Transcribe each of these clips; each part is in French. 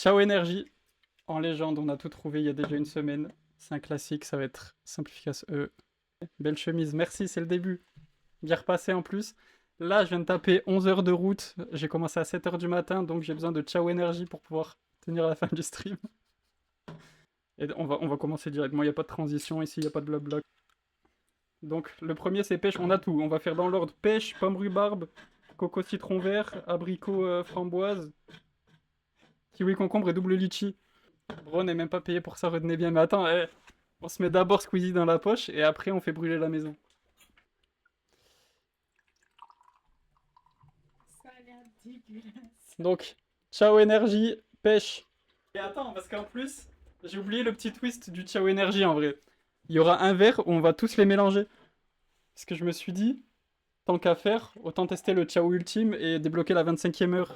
Ciao Énergie, en légende, on a tout trouvé il y a déjà une semaine. C'est un classique, ça va être simplification E. Belle chemise, merci, c'est le début. Bien repassé en plus. Là, je viens de taper 11 heures de route. J'ai commencé à 7 heures du matin, donc j'ai besoin de Ciao Énergie pour pouvoir tenir la fin du stream. Et on va commencer directement, il n'y a pas de transition ici, il n'y a pas de blabla. Donc le premier c'est pêche, on a tout. On va faire dans l'ordre pêche, pomme rhubarbe, coco citron vert, abricot framboise, kiwi concombre et double litchi. Bro, on n'est même pas payé pour ça, retenez bien. Mais attends, on se met d'abord Squeezie dans la poche et après on fait brûler la maison. Ça a l'air dégueulasse. Donc, ciao énergie, pêche. Et attends, parce qu'en plus, j'ai oublié le petit twist du ciao énergie en vrai. Il y aura un verre où on va tous les mélanger. Parce que je me suis dit, tant qu'à faire, autant tester le ciao ultime et débloquer la 25e heure.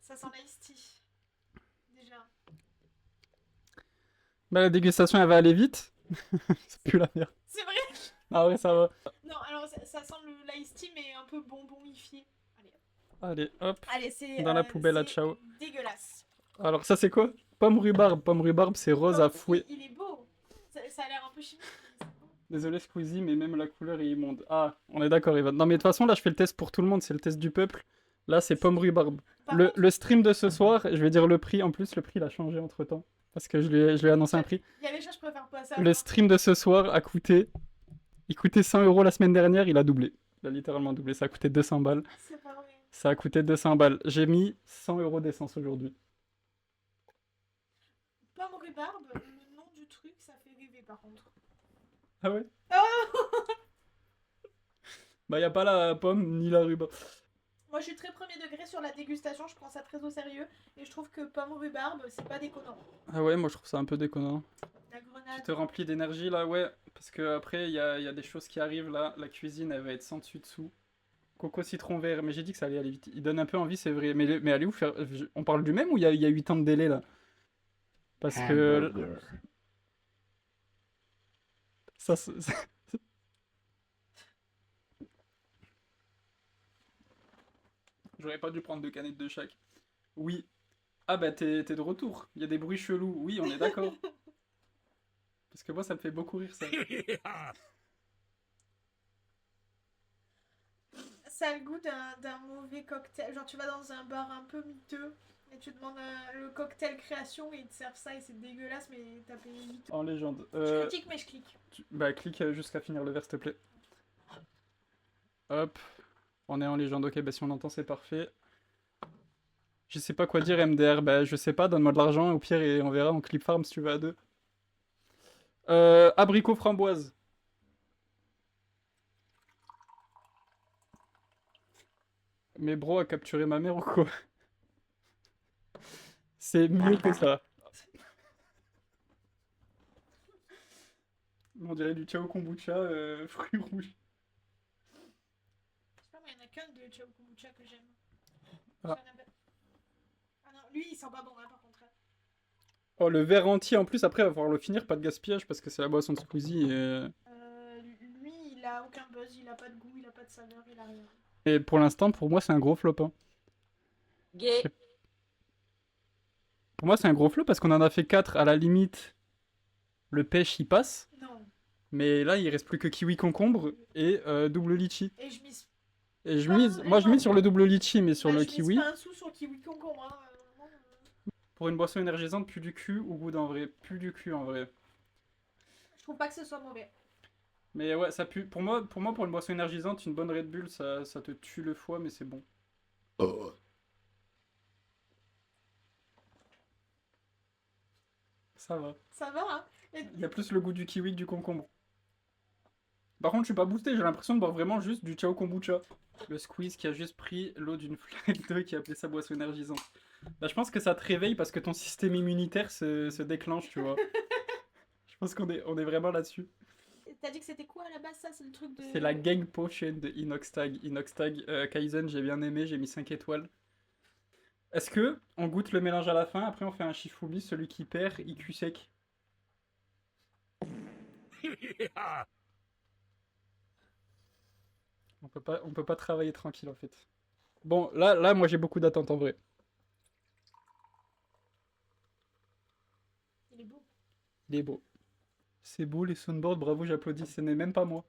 Ça sent l'ice tea. Déjà. Bah la dégustation elle va aller vite. C'est plus la merde. C'est vrai. Ah ouais, ça va. Non, alors ça sent l'ice tea, mais un peu bonbonifié. Allez, Allez, hop, allez c'est dans la poubelle à c'est ciao. dégueulasse. Alors ça c'est quoi? Pomme rhubarbe. Pomme rhubarbe c'est rose à fouet. Il est beau. Ça a l'air un peu chimique. Mais c'est beau. Désolé Squeezie, mais même la couleur est immonde. Ah, on est d'accord, Evan. Non mais de toute façon, là je fais le test pour tout le monde, c'est le test du peuple. Là c'est pomme rhubarbe. Par contre, Le stream de ce soir, je vais dire le prix, en plus le prix il a changé entre temps. Parce que je lui ai annoncé un prix. il y a des choses que je préfère pas ça. Le stream de ce soir a coûté... Il coûtait 100 € la semaine dernière, il a doublé. Il a littéralement doublé, ça a coûté 200 balles. C'est pas vrai. Ça a coûté 200 balles. J'ai mis 100 € d'essence aujourd'hui. Pomme rhubarbe, le nom du truc, ça fait rêver par contre. Ah ouais? Oh. Bah y a pas la pomme ni la rhubarbe. Moi je suis très premier degré sur la dégustation, je prends ça très au sérieux. Et je trouve que pomme rhubarbe, c'est pas déconnant. Ah ouais, moi je trouve ça un peu déconnant. La Tu grenade. te remplis d'énergie là, ouais. Parce que après, il y a des choses qui arrivent là. La cuisine, elle va être sans dessus dessous. Coco citron vert, mais j'ai dit que ça allait aller vite. Il donne un peu envie, c'est vrai. Mais allez où faire. On parle du même ou il y a 8 ans de délai là? Parce que. Ça, J'aurais pas dû prendre 2 canettes de chaque. Oui. Ah bah t'es de retour. Il y a des bruits chelous. Oui, on est d'accord. Parce que moi, ça me fait beaucoup rire ça. Ça a le goût d'un mauvais cocktail. Genre tu vas dans un bar un peu miteux et tu demandes le cocktail création et ils te servent ça et c'est dégueulasse mais t'as payé 8 En légende. Je critique mais je clique. Bah clique jusqu'à finir le verre s'il te plaît. Hop. On est en légende, ok, bah si on entend c'est parfait. Je sais pas quoi dire MDR, bah je sais pas, donne-moi de l'argent au pire et on verra en clip farm si tu veux à deux. Abricot framboise. Mais bro a capturé ma mère ou quoi? C'est mieux que ça. On dirait du Chao Kombucha, fruits rouges. Je sais pas moi il y en a qu'un de Chao Kombucha que j'aime. Ah. Ah non, lui il sent pas bon hein, par contre. Oh, le verre entier en plus, après, il va falloir le finir, pas de gaspillage parce que c'est la boisson de Squeezie. Lui il a aucun buzz, il a pas de goût, il a pas de saveur, il a rien. Et pour l'instant, pour moi, c'est un gros flop. Hein. Gay. Pour moi, c'est un gros flop parce qu'on en a fait 4 à la limite. Le pêche, il passe. Non. Mais là, il reste plus que kiwi concombre et double litchi. Et je mise. Et moi, je mise sur le double litchi, mais sur Bah, le je mise kiwi. pas un sou sur le kiwi concombre. Hein. Non, Pour une boisson énergisante, plus du cul au goût d'un vrai. Plus du cul en vrai. je trouve pas que ce soit mauvais. Mais ouais, ça pue. Pour une boisson énergisante, une bonne Red Bull, ça te tue le foie, mais c'est bon. Ça va. Ça va, hein. Il y a plus le goût du kiwi que du concombre. Par contre, je suis pas boosté, j'ai l'impression de boire vraiment juste du Chao Kombucha. Le squeeze qui a juste pris l'eau d'une flaque d'eau qui a appelé sa boisson énergisante. Bah, je pense que ça te réveille parce que ton système immunitaire se déclenche, tu vois. Je pense qu'on est vraiment là-dessus. T'as dit que c'était quoi à la base ça? C'est le truc de. C'est la Gang Potion de Inoxtag. Inoxtag Kaizen, j'ai bien aimé, j'ai mis 5 étoiles. Est-ce que on goûte le mélange à la fin, après on fait un Shifumi, celui qui perd, il cul sec. On peut pas travailler tranquille en fait. Bon, là, moi j'ai beaucoup d'attentes en vrai. Il est beau. Il est beau. C'est beau les soundboards, bravo, j'applaudis, ce n'est même pas moi.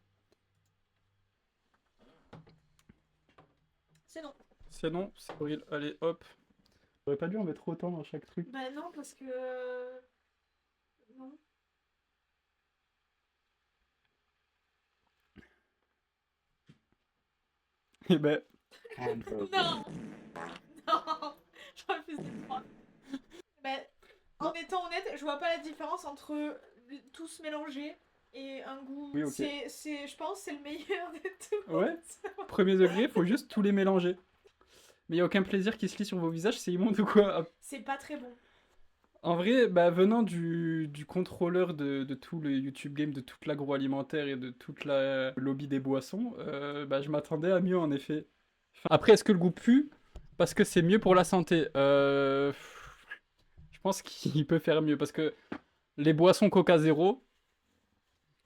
C'est non. C'est non, c'est horrible. Allez, hop. J'aurais pas dû en mettre autant dans chaque truc. Bah non, parce que... Non. Et ben, Non. Non. Je refuse les trois. Bah, en étant honnête, je vois pas la différence entre tous mélangés et un goût. Oui, ok. Je pense c'est le meilleur de tout. Ouais. Premier degré, faut juste tous les mélanger. Mais y a aucun plaisir qui se lit sur vos visages, c'est immonde ou quoi? C'est pas très bon. En vrai, bah, venant du contrôleur de tout le YouTube Game, de toute l'agroalimentaire et de toute la lobby des boissons, bah, je m'attendais à mieux en effet. Enfin, après, est-ce que le goût pue? Parce que c'est mieux pour la santé. Je pense qu'il peut faire mieux parce que les boissons Coca Zéro,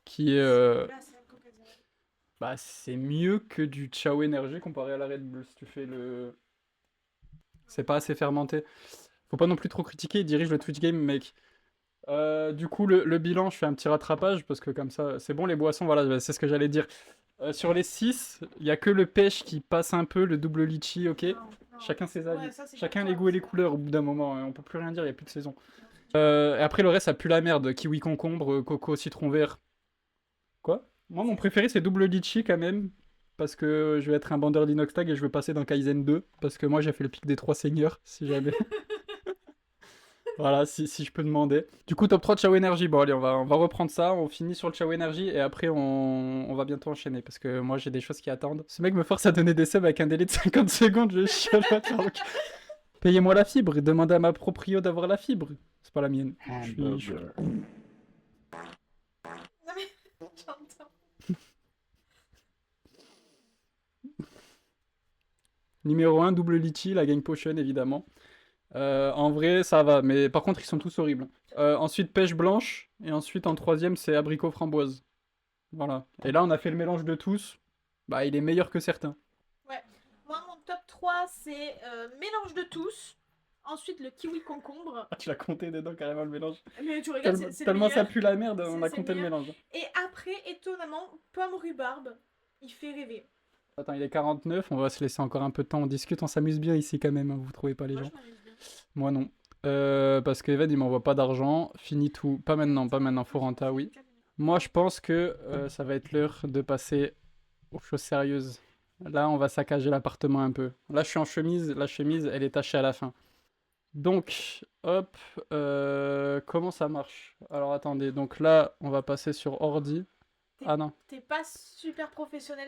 qui est, Là, c'est un Coca Zero. bah, c'est mieux que du Ciao Energy comparé à la Red Bull. Si tu fais le, c'est pas assez fermenté. Faut pas non plus trop critiquer, il dirige le Twitch Game, mec. Du coup, le bilan, je fais un petit rattrapage parce que comme ça, c'est bon, les boissons, voilà, c'est ce que j'allais dire. Sur les 6, il y a que le pêche qui passe un peu, le double litchi, ok. Non, non. Chacun ses avis. Ouais, ça, c'est Chacun pour les toi. goûts et les couleurs au bout d'un moment, hein, on peut plus rien dire, il n'y a plus de saison. Et après, le reste, ça pue la merde. Kiwi concombre, coco citron vert. Quoi? Moi, mon préféré, c'est double litchi quand même. Parce que je vais être un bandeur d'Inox Tag et je veux passer dans Kaizen 2. Parce que moi, j'ai fait le pic des 3 seigneurs, si jamais. Voilà, si je peux demander. Du coup, top 3 de Chao Energy. Bon, allez, on va reprendre ça. On finit sur le Chao Energy et après, on va bientôt enchaîner parce que moi, j'ai des choses qui attendent. Ce mec me force à donner des subs avec un délai de 50 secondes. Je chiale. Payez-moi la fibre et demandez à ma proprio d'avoir la fibre. C'est pas la mienne. Je suis- Non mais, j'entends. Numéro 1, double litchi, la gang potion évidemment. En vrai, ça va, mais par contre, ils sont tous horribles. Ensuite, pêche blanche. Et ensuite, en troisième, c'est abricot framboise. Voilà. Et là, on a fait le mélange de tous. Bah, il est meilleur que certains. Ouais. Moi, mon top 3, c'est mélange de tous. Ensuite, le kiwi concombre. Ah, tu l'as compté dedans carrément le mélange. Mais tu regardes, Tellement, c'est le tellement ça meilleur. pue la merde, on a C'est compté le meilleur. mélange. Et après, étonnamment, pomme rhubarbe. Il fait rêver. Attends, il est 49, on va se laisser encore un peu de temps, on discute, on s'amuse bien ici quand même, hein, vous trouvez pas les Moi, gens? je m'amuse bien. Moi non. Parce qu'Evan il m'envoie pas d'argent, fini tout. Pas maintenant, Foranta, oui. Moi je pense que ça va être l'heure de passer aux choses sérieuses. Là, on va saccager l'appartement un peu. Là, je suis en chemise, la chemise, elle est tachée à la fin. Donc, hop, comment ça marche? Alors attendez, donc là, on va passer sur ordi. Ah non. T'es pas super professionnel